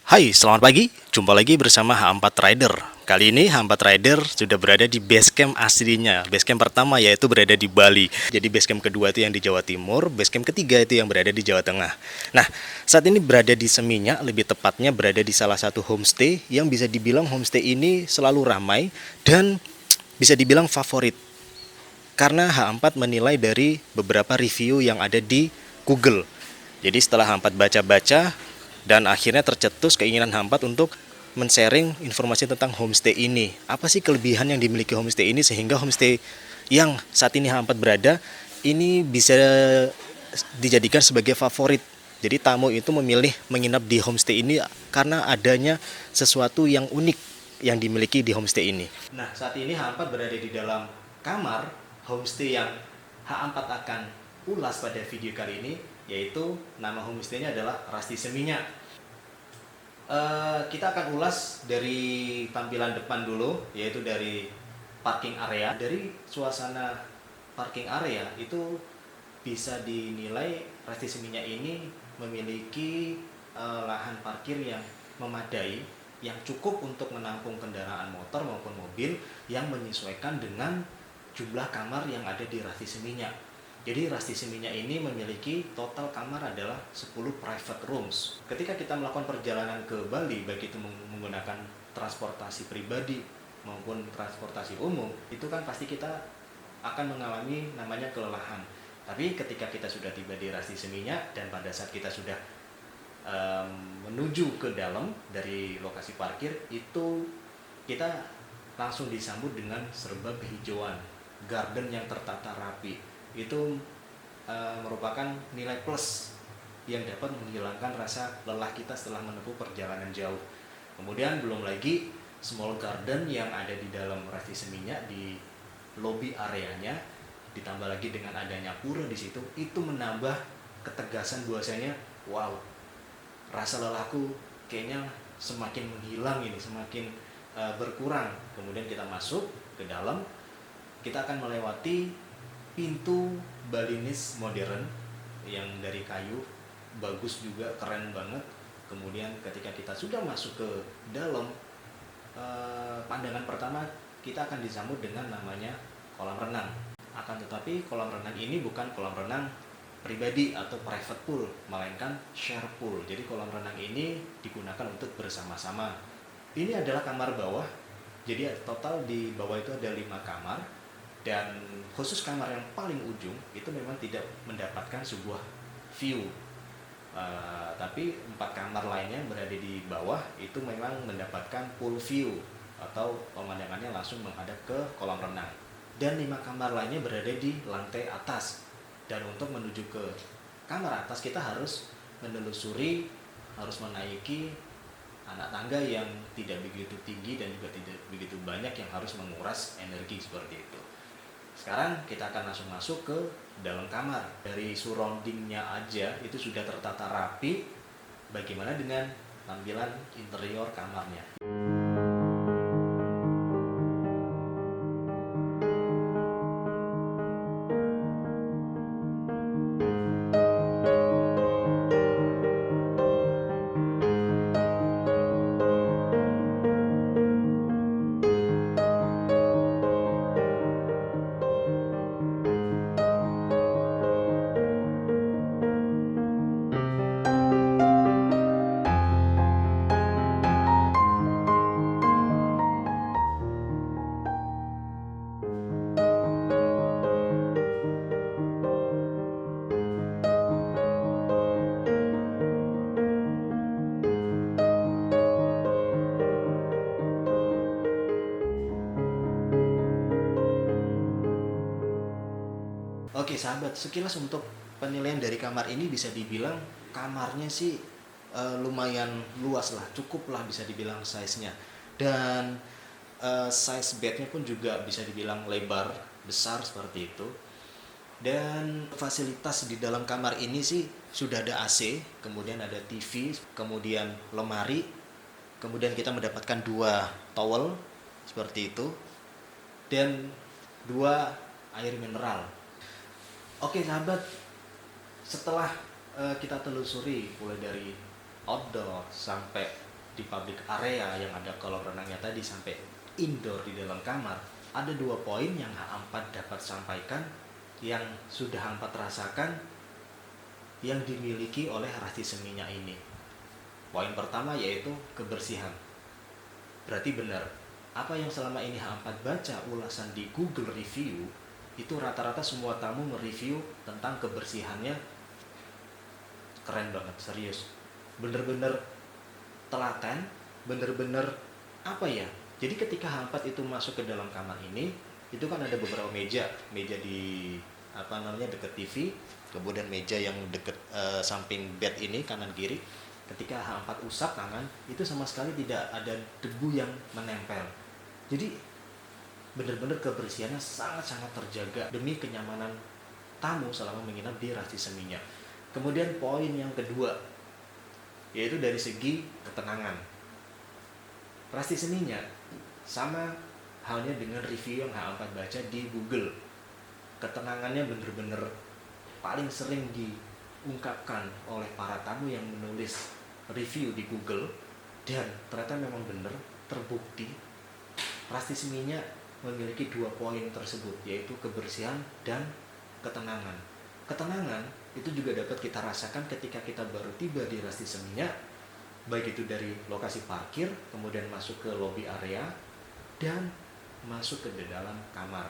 Hai, selamat pagi. Jumpa lagi bersama H4 Rider. Kali ini H4 Rider sudah berada di basecamp aslinya. Basecamp pertama yaitu berada di Bali. Jadi basecamp kedua itu yang di Jawa Timur, basecamp ketiga itu yang berada di Jawa Tengah. Nah, saat ini berada di Seminyak, lebih tepatnya berada di salah satu homestay yang bisa dibilang homestay ini selalu ramai dan bisa dibilang favorit. Karena H4 menilai dari beberapa review yang ada di Google. Jadi setelah H4 baca-baca dan akhirnya tercetus keinginan H4 untuk men-sharing informasi tentang homestay ini. Apa sih kelebihan yang dimiliki homestay ini sehingga homestay yang saat ini H4 berada ini bisa dijadikan sebagai favorit. Jadi tamu itu memilih menginap di homestay ini karena adanya sesuatu yang unik yang dimiliki di homestay ini. Nah, saat ini H4 berada di dalam kamar homestay yang H4 akan ulas pada video kali ini, yaitu nama homestaynya adalah Rasti Seminyak. Kita akan ulas dari tampilan depan dulu, yaitu dari parking area. Dari suasana parking area itu bisa dinilai Rasti Seminyak ini memiliki lahan parkir yang memadai, yang cukup untuk menampung kendaraan motor maupun mobil yang menyesuaikan dengan jumlah kamar yang ada di Rasti Seminyak. Jadi Rasti Seminyak ini memiliki total kamar adalah 10 private rooms. Ketika kita melakukan perjalanan ke Bali, baik itu menggunakan transportasi pribadi maupun transportasi umum, itu kan pasti kita akan mengalami namanya kelelahan. Tapi ketika kita sudah tiba di Rasti Seminyak dan pada saat kita sudah menuju ke dalam dari lokasi parkir, itu kita langsung disambut dengan serba kehijauan, garden yang tertata rapi. Itu merupakan nilai plus yang dapat menghilangkan rasa lelah kita setelah menempuh perjalanan jauh. Kemudian belum lagi small garden yang ada di dalam Rasti Seminyak di lobby areanya, ditambah lagi dengan adanya pura di situ, itu menambah ketegasan bahwasanya wow, rasa lelahku kayaknya semakin menghilang ini, semakin berkurang. Kemudian kita masuk ke dalam, kita akan melewati pintu Balinese modern yang dari kayu, bagus juga, keren banget. Kemudian ketika kita sudah masuk ke dalam, pandangan pertama kita akan disambut dengan namanya kolam renang. Akan tetapi kolam renang ini bukan kolam renang pribadi atau private pool, melainkan share pool. Jadi kolam renang ini digunakan untuk bersama-sama. Ini adalah kamar bawah. Jadi total di bawah itu ada 5 kamar. Dan khusus kamar yang paling ujung itu memang tidak mendapatkan sebuah view, tapi 4 kamar lainnya yang berada di bawah itu memang mendapatkan pool view atau pemandangannya langsung menghadap ke kolam renang. Dan 5 kamar lainnya berada di lantai atas. Dan untuk menuju ke kamar atas kita harus menelusuri, harus menaiki anak tangga yang tidak begitu tinggi dan juga tidak begitu banyak yang harus menguras energi seperti itu. Sekarang kita akan langsung masuk ke dalam kamar. Dari surroundingnya aja itu sudah tertata rapi. Bagaimana dengan tampilan interior kamarnya? Oke sahabat, sekilas untuk penilaian dari kamar ini bisa dibilang kamarnya sih lumayan luas lah, cukup lah bisa dibilang size-nya. Dan size bednya pun juga bisa dibilang lebar, besar seperti itu. Dan fasilitas di dalam kamar ini sih sudah ada AC, kemudian ada TV, kemudian lemari, kemudian kita mendapatkan 2 towel seperti itu, dan 2 air mineral. Oke sahabat, setelah kita telusuri mulai dari outdoor sampai di public area yang ada kolam renangnya tadi sampai indoor di dalam kamar, ada 2 poin yang H4 dapat sampaikan yang sudah H4 rasakan yang dimiliki oleh Rasti Seminya ini. Poin pertama yaitu kebersihan. Berarti benar, apa yang selama ini H4 baca ulasan di Google Review, itu rata-rata semua tamu nge-review tentang kebersihannya keren banget, serius. Bener-bener telaten, bener-bener apa ya? Jadi ketika H4 itu masuk ke dalam kamar ini, itu kan ada beberapa meja di deket TV, kemudian meja yang deket samping bed ini kanan kiri. Ketika H4 usap tangan, itu sama sekali tidak ada debu yang menempel. Jadi benar-benar kebersihannya sangat-sangat terjaga demi kenyamanan tamu selama menginap di Rasti Seminya. Kemudian poin yang kedua, yaitu dari segi ketenangan. Rasti Seminya sama halnya dengan review yang H4 baca di Google. Ketenangannya benar-benar paling sering diungkapkan oleh para tamu yang menulis review di Google, dan ternyata memang benar terbukti Rasti Seminya memiliki 2 poin tersebut, yaitu kebersihan dan ketenangan. Ketenangan itu juga dapat kita rasakan ketika kita baru tiba di Rasti Seminya, baik itu dari lokasi parkir, kemudian masuk ke lobby area, dan masuk ke dalam kamar.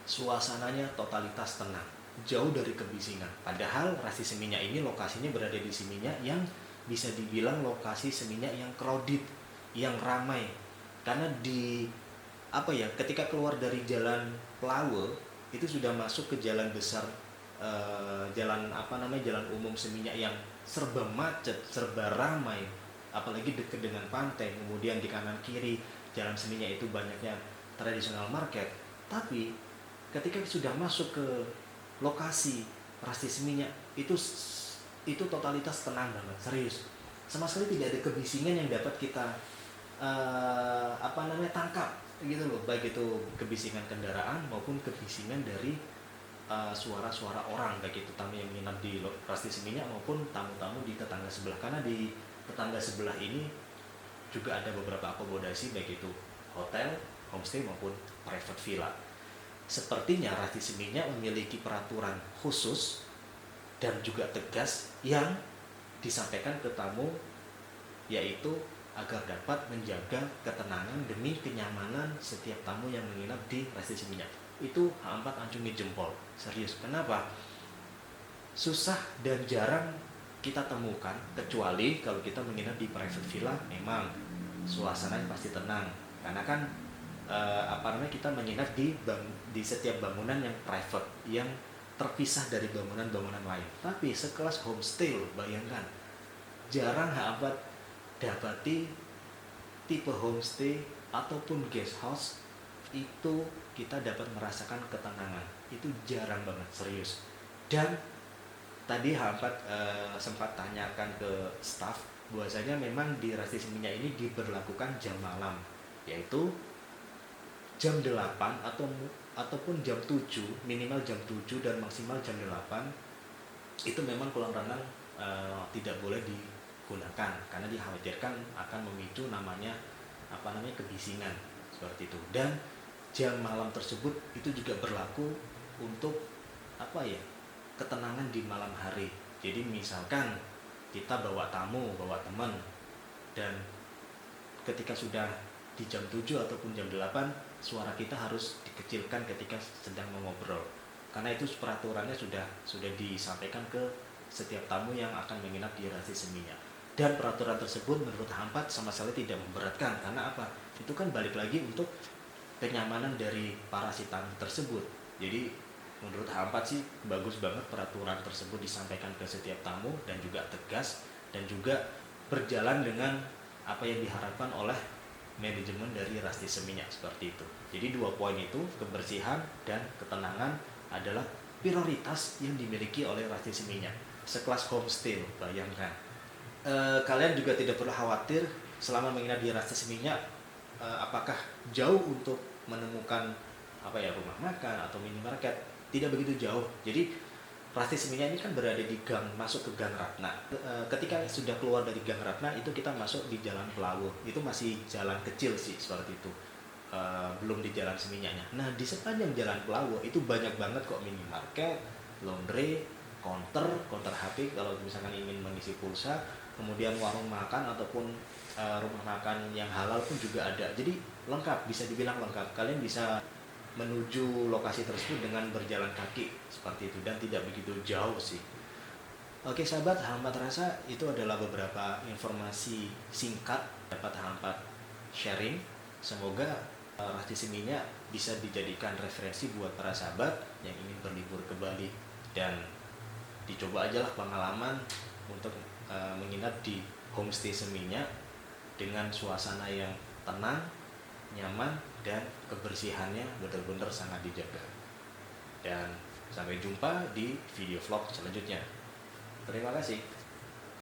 Suasananya totalitas tenang, jauh dari kebisingan. Padahal Rasti Seminya ini lokasinya berada di Seminya yang bisa dibilang lokasi Seminya yang crowded, yang ramai. Karena ketika keluar dari Jalan Plawe itu sudah masuk ke jalan besar, jalan umum Seminya yang serba macet, serba ramai, apalagi dekat dengan pantai. Kemudian di kanan kiri jalan Seminya itu banyaknya tradisional market. Tapi ketika sudah masuk ke lokasi Rasti Seminya, itu totalitas tenang banget, serius. Sama sekali tidak ada kebisingan yang dapat kita tangkap gitu loh, baik itu kebisingan kendaraan maupun kebisingan dari suara-suara orang, baik itu tamu yang menginap di Rasti Seminya maupun tamu-tamu di tetangga sebelah. Karena di tetangga sebelah ini juga ada beberapa akomodasi, baik itu hotel, homestay maupun private villa. Sepertinya Rasti Seminya memiliki peraturan khusus dan juga tegas yang disampaikan ke tamu, yaitu agar dapat menjaga ketenangan demi kenyamanan setiap tamu yang menginap di Rasti Seminya. Itu H4 acungi jempol, serius. Kenapa? Susah dan jarang kita temukan, kecuali kalau kita menginap di private villa, memang suasananya pasti tenang. Karena kan kita menginap di setiap bangunan yang private, yang terpisah dari bangunan-bangunan lain. Tapi sekelas homestay, bayangkan, jarang H4 dapati tipe homestay ataupun guest house itu kita dapat merasakan ketenangan. Itu jarang banget, serius. Dan tadi H4 sempat tanyakan ke staff, bahwasanya memang di Rasti Seminya ini diberlakukan jam malam, yaitu jam 8 ataupun jam 7, minimal jam 7 dan maksimal jam 8. Itu memang kolam renang tidak boleh digunakan karena dikhawatirkan akan memicu namanya kebisingan seperti itu. Dan jam malam tersebut itu juga berlaku untuk ketenangan di malam hari. Jadi misalkan kita bawa tamu, bawa teman, dan ketika sudah di jam 7 ataupun jam 8, suara kita harus dikecilkan ketika sedang mengobrol. Karena itu peraturannya sudah disampaikan ke setiap tamu yang akan menginap di Rasti Seminya. Dan peraturan tersebut menurut H4 sama sekali tidak memberatkan. Karena apa? Itu kan balik lagi untuk kenyamanan dari para si tamu tersebut. Jadi menurut H4 sih bagus banget peraturan tersebut disampaikan ke setiap tamu dan juga tegas dan juga berjalan dengan apa yang diharapkan oleh manajemen dari Rasti Seminya, seperti itu. Jadi 2 poin itu, kebersihan dan ketenangan, adalah prioritas yang dimiliki oleh Rasti Seminya. Sekelas homestay, bayangkan. Kalian juga tidak perlu khawatir selama menginap di Rasti Seminya, apakah jauh untuk menemukan rumah makan atau minimarket. Tidak begitu jauh. Jadi Rasti Seminyak ini kan berada di gang, masuk ke Gang Ratna. Ketika sudah keluar dari Gang Ratna itu kita masuk di Jalan Pelawuh. Itu masih jalan kecil sih seperti itu. Belum di Jalan Seminyaknya. Nah, di sepanjang Jalan Pelawuh itu banyak banget kok minimarket, laundry, counter HP kalau misalkan ingin mengisi pulsa, kemudian warung makan ataupun rumah makan yang halal pun juga ada. Jadi lengkap, bisa dibilang lengkap. Kalian bisa menuju lokasi tersebut dengan berjalan kaki seperti itu dan tidak begitu jauh sih. Oke sahabat, Hampat Rasa itu adalah beberapa informasi singkat dapat Hampat sharing. Semoga Rasti Seminyak bisa dijadikan referensi buat para sahabat yang ingin berlibur ke Bali dan dicoba aja lah pengalaman untuk menginap di homestay Seminyak dengan suasana yang tenang, nyaman, dan kebersihannya benar-benar sangat dijaga. Dan sampai jumpa di video vlog selanjutnya. Terima kasih.